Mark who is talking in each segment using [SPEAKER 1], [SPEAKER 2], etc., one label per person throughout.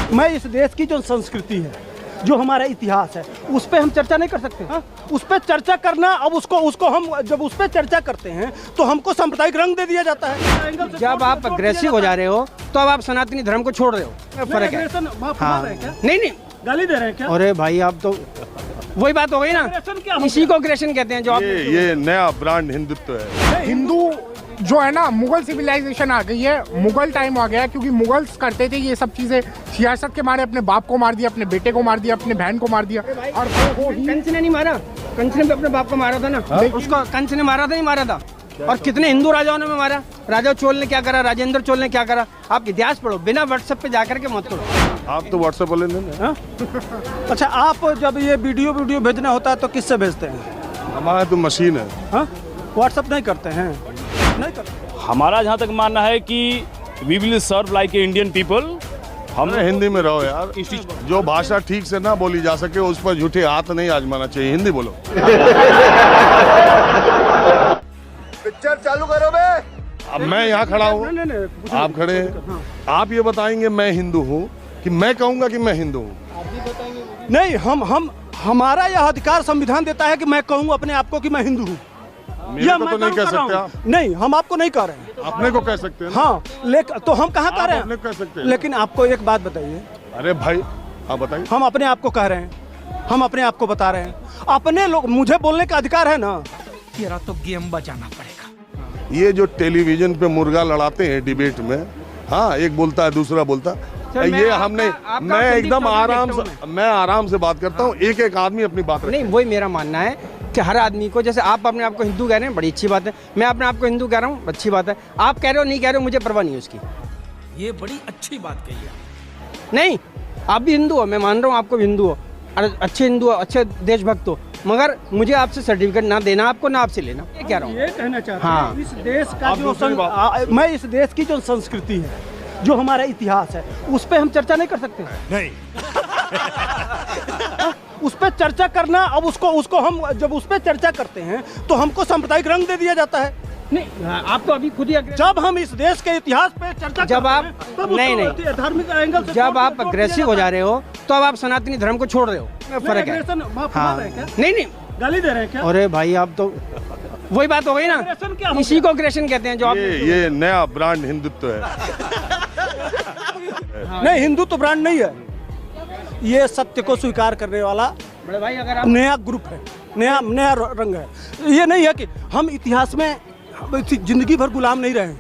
[SPEAKER 1] मैं इस देश की जो संस्कृति है, जो हमारा इतिहास है, उस पर हम चर्चा नहीं कर सकते। हाँ, उस पर चर्चा करना, अब उसको हम जब उस पर चर्चा करते हैं तो हमको सांप्रदायिक रंग दे दिया जाता है।
[SPEAKER 2] जब आप अग्रेसिव हो जा रहे हो तो अब आप सनातनी धर्म को छोड़ रहे हो, फर्क है।
[SPEAKER 1] हाँ,
[SPEAKER 2] नहीं
[SPEAKER 1] गाली दे रहे हैं क्या?
[SPEAKER 2] अरे भाई आप तो वही बात हो गई ना, इसी को अग्रेशन कहते हैं। जो आप
[SPEAKER 3] ये नया ब्रांड हिंदुत्व है।
[SPEAKER 4] हिंदू जो है ना, मुगल सिविलाइजेशन आ गई है, मुगल टाइम आ गया है, क्योंकि मुगल्स करते थे ये सब चीजें। सियासत के मारे अपने बाप को मार दिया, अपने बेटे को मार दिया, अपने बहन को मार दिया। और
[SPEAKER 2] कंस ने नहीं मारा, कंस ने भी अपने बाप को मारा था ना। उसको कंस ने मारा था, नहीं मारा था। और कितने हिंदू राजाओं ने मारा। राजा चोल ने क्या करा, राजेंद्र चोल ने क्या करा। आप इतिहास पढ़ो, बिना व्हाट्सएप पे जाकर के मत करो।
[SPEAKER 3] आप तो व्हाट्सएप वाले नहीं।
[SPEAKER 1] अच्छा, आप जब ये वीडियो भेजना होता है तो किससे भेजते हैं?
[SPEAKER 3] हमारा तो मशीन है।
[SPEAKER 1] व्हाट्सएप नहीं करते हैं? नहीं करते।
[SPEAKER 5] हमारा जहाँ तक मानना है कि we will serve like a Indian people.
[SPEAKER 3] हमने हिंदी में रहो यार, जो भाषा ठीक से ना बोली जा सके उस पर झूठे हाथ नहीं आजमाना चाहिए। हिंदी बोलो।
[SPEAKER 6] पिक्चर चालू करो बे।
[SPEAKER 3] अब मैं यहाँ खड़ा हूँ, आप खड़े हैं, आप ये बताएंगे मैं हिंदू हूँ कि मैं कहूँगा कि मैं हिंदू हूँ?
[SPEAKER 1] नहीं, हम हमारा यह अधिकार संविधान देता है कि मैं कहूँ अपने आप को कि मैं हिंदू हूँ।
[SPEAKER 3] मेरे को तो नहीं कह सकते आप।
[SPEAKER 1] नहीं, हम आपको नहीं कह रहे हैं।
[SPEAKER 3] अपने को कह सकते हैं।
[SPEAKER 1] हाँ, लेकिन तो हम कहाँ कह रहे
[SPEAKER 3] अपने कह सकते
[SPEAKER 1] हैं?
[SPEAKER 3] हैं।
[SPEAKER 1] लेकिन आपको एक बात बताइए।
[SPEAKER 3] अरे भाई आप बताइए।
[SPEAKER 1] हम अपने आप को कह रहे हैं, हम अपने आप को बता रहे हैं। अपने लोग, मुझे बोलने का अधिकार है ना।
[SPEAKER 7] तेरा तो गेम बजाना पड़ेगा।
[SPEAKER 3] ये जो टेलीविजन पे मुर्गा लड़ाते हैं डिबेट में, हाँ, एक बोलता है दूसरा बोलता है, ये हमने, मैं एकदम आराम से बात करता हूँ। एक एक आदमी अपनी बात
[SPEAKER 2] नहीं, वही मेरा मानना है कि हर आदमी को, जैसे आप अपने आप को हिंदू कह रहे हैं, बड़ी अच्छी बात है। मैं अपने आप को हिंदू कह रहा हूँ, अच्छी बात है। आप कह रहे हो नहीं कह रहे हो, मुझे परवाह नहीं है उसकी।
[SPEAKER 7] ये बड़ी अच्छी बात कही है।
[SPEAKER 2] नहीं, आप भी हिंदू हो, मैं मान रहा हूँ आपको भी हिंदू हो, अच्छे हिंदू हो, अच्छे देशभक्त हो, मगर मुझे आपसे सर्टिफिकेट ना देना आपको, ना आपसे लेना। ये कह रहा हूँ।
[SPEAKER 1] ये कहना चाहता
[SPEAKER 2] हाँ।
[SPEAKER 1] हूँ, इस देश का जो मैं इस देश की जो संस्कृति है, जो हमारा इतिहास है, उस पर हम चर्चा नहीं कर सकते।
[SPEAKER 6] नहीं।
[SPEAKER 1] उस पर चर्चा करना, अब उसको हम जब उस पर चर्चा करते हैं तो हमको सांप्रदायिक रंग दे दिया जाता है।
[SPEAKER 2] नहीं, आप तो अभी खुद ही
[SPEAKER 1] जब हम इस देश के इतिहास पे चर्चा
[SPEAKER 2] जब आप नहीं
[SPEAKER 1] धार्मिक एंगल से
[SPEAKER 2] जब आप अग्रेसिव हो जा रहे हो तो अब आप सनातनी धर्म को छोड़ रहे हो, फर्क है। हाँ, नहीं,
[SPEAKER 1] गाली दे रहे हैं क्या?
[SPEAKER 2] अरे भाई आप तो वही बात हो गई ना, इसी को अग्रेशन कहते हैं। जो आप
[SPEAKER 3] ये नया ब्रांड हिंदुत्व है।
[SPEAKER 1] नहीं, हिंदू तो ब्रांड नहीं है, ये सत्य को स्वीकार करने वाला
[SPEAKER 2] बड़े भाई अगर आप
[SPEAKER 1] नया ग्रुप है, नया रंग है। ये नहीं है कि हम इतिहास में जिंदगी भर गुलाम नहीं रहे,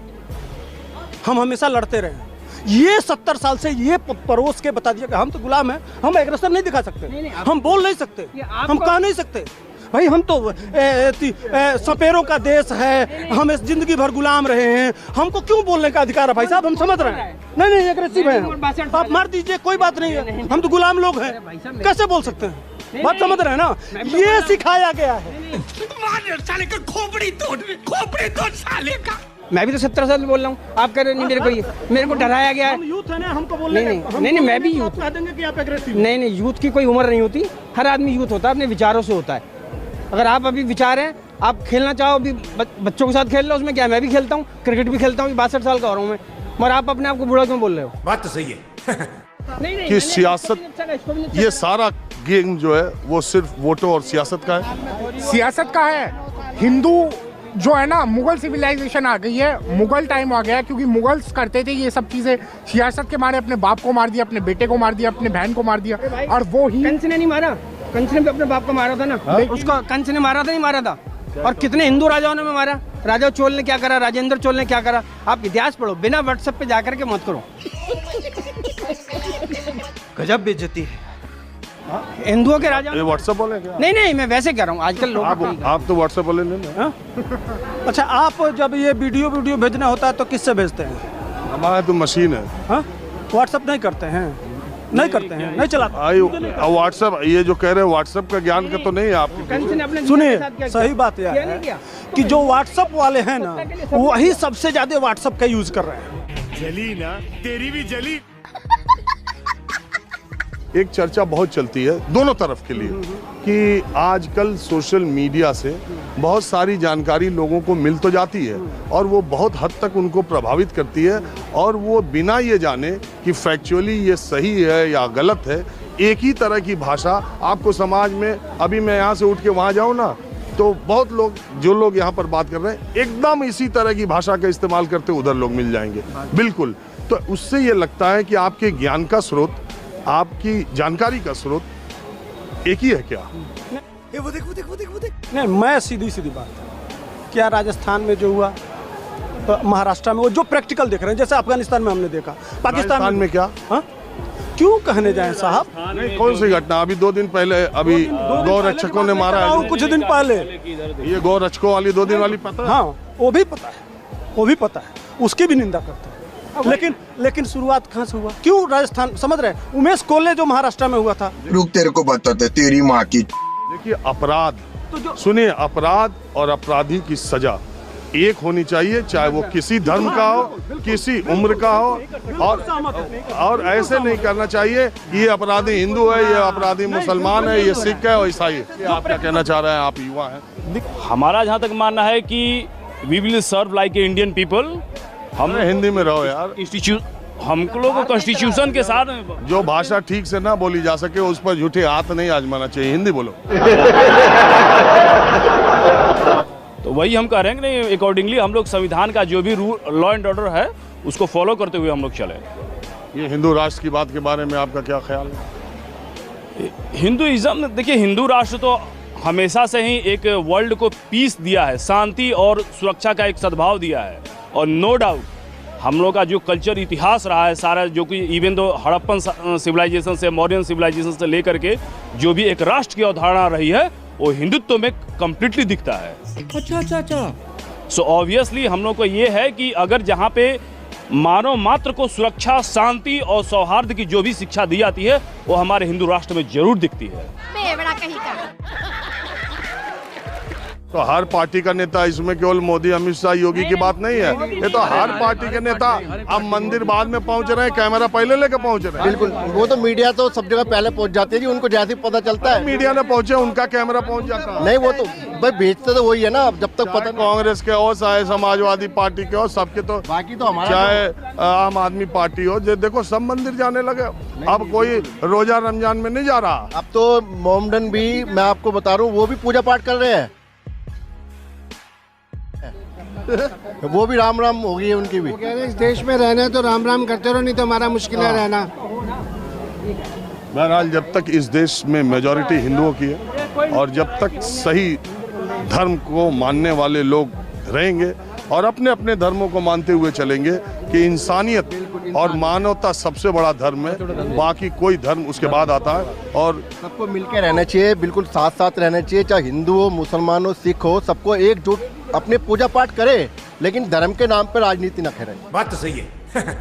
[SPEAKER 1] हम हमेशा लड़ते रहे। ये 70 साल से ये परोस के बता दिया कि हम तो गुलाम हैं, हम एग्रेशन नहीं दिखा सकते, हम बोल नहीं सकते, हम कह नहीं सकते। भाई हम तो सपेरों का देश है, हम इस जिंदगी भर गुलाम रहे हैं, हमको क्यों बोलने का अधिकार है? भाई साहब हम समझ रहे हैं। नहीं, एग्रेसिव है, आप मार दीजिए, कोई बात नहीं है, हम तो गुलाम लोग हैं, कैसे बोल सकते हैं? बात समझ रहे हैं ना? ये सिखाया गया है।
[SPEAKER 7] साले का खोपड़ी तोड़ साले का।
[SPEAKER 2] मैं भी तो 17 साल बोल रहा हूँ, आप कह रहे नहीं, मेरे को डराया गया है।
[SPEAKER 1] हम यूथ है ना, हमको बोलने
[SPEAKER 2] नहीं, मैं भी यूथ
[SPEAKER 1] कह देंगे कि आप एग्रेसिव।
[SPEAKER 2] नहीं, यूथ की कोई उम्र नहीं होती, हर आदमी यूथ होता है, अपने विचारों से होता है। अगर आप अभी विचार हैं, आप खेलना चाहो, अभी बच्चों के साथ खेल लो, उसमें क्या है, मैं भी खेलता हूँ, क्रिकेट भी खेलता हूँ, 62 साल का हो रहा हूँ मैं, मगर आप अपने आप को बूढ़ा क्यों बोल रहे हो?
[SPEAKER 6] बात तो सही है।
[SPEAKER 2] नहीं,
[SPEAKER 3] कि सियासत, ये सारा गेम जो है वो सिर्फ वोटों और सियासत का है।
[SPEAKER 4] सियासत का है। हिंदू जो है ना, मुगल सिविलाइजेशन आ गई है, मुगल टाइम आ गया है, क्योंकि मुगल्स करते थे ये सब चीजें। सियासत के मारे अपने बाप को मार दिया, अपने बेटे को मार दिया, अपने बहन को मार दिया। और वो ही
[SPEAKER 2] कंस ने नहीं मारा, कंस ने भी अपने बाप को मारा था ना। उसको कंस ने मारा था, नहीं मारा था। और कितने हिंदू राजाओं ने मारा। राजा चोल ने क्या करा, राजेंद्र चोल ने क्या करा। आप इतिहास पढ़ो, बिना व्हाट्सएप पे जाकर के मत करो।
[SPEAKER 7] गजब बेइज्जती है।
[SPEAKER 2] हिंदुओं के राजा
[SPEAKER 3] व्हाट्सएप वाले क्या?
[SPEAKER 2] नहीं, मैं वैसे कह रहा हूँ, आजकल लोग
[SPEAKER 3] आप तो व्हाट्सएप वाले नहीं।
[SPEAKER 1] अच्छा, आप जब ये वीडियो भेजना होता है तो किससे भेजते हैं?
[SPEAKER 3] हमारा तो मशीन है।
[SPEAKER 1] व्हाट्सएप नहीं करते हैं? नहीं करते हैं, नहीं चलाते।
[SPEAKER 3] व्हाट्सएप, ये जो कह रहे हैं व्हाट्सएप का ज्ञान का तो नहीं है आपको।
[SPEAKER 1] सुनिए, सही बात यह है कि जो व्हाट्सएप वाले हैं ना, वही सबसे ज्यादा व्हाट्सएप का यूज कर रहे हैं।
[SPEAKER 6] जली ना, तेरी भी जली।
[SPEAKER 3] एक चर्चा बहुत चलती है दोनों तरफ के लिए कि आजकल सोशल मीडिया से बहुत सारी जानकारी लोगों को मिल तो जाती है और वो बहुत हद तक उनको प्रभावित करती है और वो बिना ये जाने कि फैक्चुअली ये सही है या गलत है, एक ही तरह की भाषा आपको समाज में, अभी मैं यहाँ से उठ के वहाँ जाऊँ ना तो बहुत लोग, जो लोग यहाँ पर बात कर रहे हैं, एकदम इसी तरह की भाषा का इस्तेमाल करते उधर लोग मिल जाएंगे। बिल्कुल, तो उससे ये लगता है कि आपके ज्ञान का स्रोत, आपकी जानकारी का स्रोत एक ही है क्या?
[SPEAKER 6] वो देख
[SPEAKER 1] नहीं, मैं सीधी सीधी बात, क्या राजस्थान में जो हुआ, महाराष्ट्र में वो जो प्रैक्टिकल देख रहे हैं, जैसे अफगानिस्तान में हमने देखा, पाकिस्तान
[SPEAKER 3] में क्या?
[SPEAKER 1] हाँ? क्यों कहने जाएं साहब?
[SPEAKER 3] नहीं, कौन सी घटना? अभी 2 दिन पहले अभी गौ रक्षकों ने मारा है,
[SPEAKER 1] कुछ दिन पहले
[SPEAKER 3] ये गौ रक्षकों वाली 2 दिन वाली पता है?
[SPEAKER 1] हाँ, वो भी पता है, वो भी पता है, उसकी भी निंदा करते हैं। लेकिन शुरुआत कहाँ से हुआ? क्यों राजस्थान? समझ रहे हैं, उमेश कोल्ले जो महाराष्ट्र में हुआ था।
[SPEAKER 8] रुक, तेरे को बताते तेरी माँ की।
[SPEAKER 3] देखिए, अपराध, सुनिए, अपराध और अपराधी की सजा एक होनी चाहिए, चाहे वो किसी धर्म का हो, किसी उम्र का हो, और ऐसे नहीं करना चाहिए कि ये अपराधी हिंदू है, ये अपराधी मुसलमान है, ये सिख है और ईसाई है। आप क्या कहना चाह रहे हैं? आप युवा हैं।
[SPEAKER 5] हमारा जहाँ तक मानना है कि we will serve like a Indian people.
[SPEAKER 3] हम हिंदी में रहो यार,
[SPEAKER 5] हम लोगों को कॉन्स्टिट्यूशन के साथ
[SPEAKER 3] जो भाषा ठीक से ना बोली जा सके उस पर झूठे हाथ नहीं आजमाना चाहिए। हिंदी बोलो।
[SPEAKER 5] तो वही हम कह रहे हैं कि नहीं, अकॉर्डिंगली हम लोग संविधान का जो भी रूल, लॉ एंड ऑर्डर है, उसको फॉलो करते हुए हम लोग चले।
[SPEAKER 3] ये हिंदू राष्ट्र की बात के बारे में आपका क्या ख्याल है?
[SPEAKER 5] हिंदुइज्म, देखिए, हिंदू राष्ट्र तो हमेशा से ही एक वर्ल्ड को पीस दिया है, शांति और सुरक्षा का एक सद्भाव दिया है। और नो डाउट हम लोग का जो कल्चर, इतिहास रहा है सारा, जो कि इवन दो हड़प्पन सिविलाइजेशन से, मॉडर्न सिविलाइजेशन से लेकर के जो भी एक राष्ट्र की अवधारणा रही है, वो हिंदुत्व में कम्प्लीटली दिखता है। अच्छा। सो ऑब्वियसली हम लोग को ये है कि अगर जहाँ पे मानव मात्र को सुरक्षा, शांति और सौहार्द की जो भी शिक्षा दी जाती है, वो हमारे हिंदू राष्ट्र में जरूर दिखती है।
[SPEAKER 3] तो हर पार्टी का नेता, इसमें केवल मोदी, अमित शाह, योगी की बात नहीं है, ये तो हर पार्टी के नेता अब मंदिर बाद में पहुंच रहे हैं, कैमरा पहले लेकर पहुंच रहे हैं।
[SPEAKER 9] बिल्कुल, वो तो मीडिया तो सब जगह पहले पहुंच जाती है जी, उनको जैसे पता चलता है।
[SPEAKER 3] मीडिया ने पहुंचे, उनका कैमरा पहुंच जाता है।
[SPEAKER 9] नहीं, वो तो भाई बेचते तो वही है ना, जब तक पता।
[SPEAKER 3] कांग्रेस के हो, चाहे समाजवादी पार्टी के हो, सबके तो,
[SPEAKER 9] बाकी तो हमारा,
[SPEAKER 3] चाहे आम आदमी पार्टी हो, देखो सब मंदिर जाने लगे। अब कोई रोजा रमजान में नहीं जा रहा।
[SPEAKER 9] अब तो मोमडन भी, मैं आपको बता रहा हूँ, वो भी पूजा पाठ कर रहे हैं। वो भी राम राम हो गई है उनकी भी।
[SPEAKER 10] इस देश में रहना तो राम राम करते रहो, नहीं तो हमारा मुश्किल है रहना।
[SPEAKER 3] बहरहाल, जब तक इस देश में मेजॉरिटी हिंदुओं की है और जब तक सही धर्म को मानने वाले लोग रहेंगे और अपने अपने धर्मों को मानते हुए चलेंगे कि इंसानियत और मानवता सबसे बड़ा धर्म है, बाकी कोई धर्म उसके बाद आता है। और
[SPEAKER 9] सबको मिलकर रहना चाहिए, बिल्कुल साथ साथ रहना चाहिए, चाहे हिंदू हो, मुसलमान हो, सिख हो, सबको एकजुट अपने पूजा पाठ करे, लेकिन धर्म के नाम पर राजनीति न करे।
[SPEAKER 6] बात तो सही है।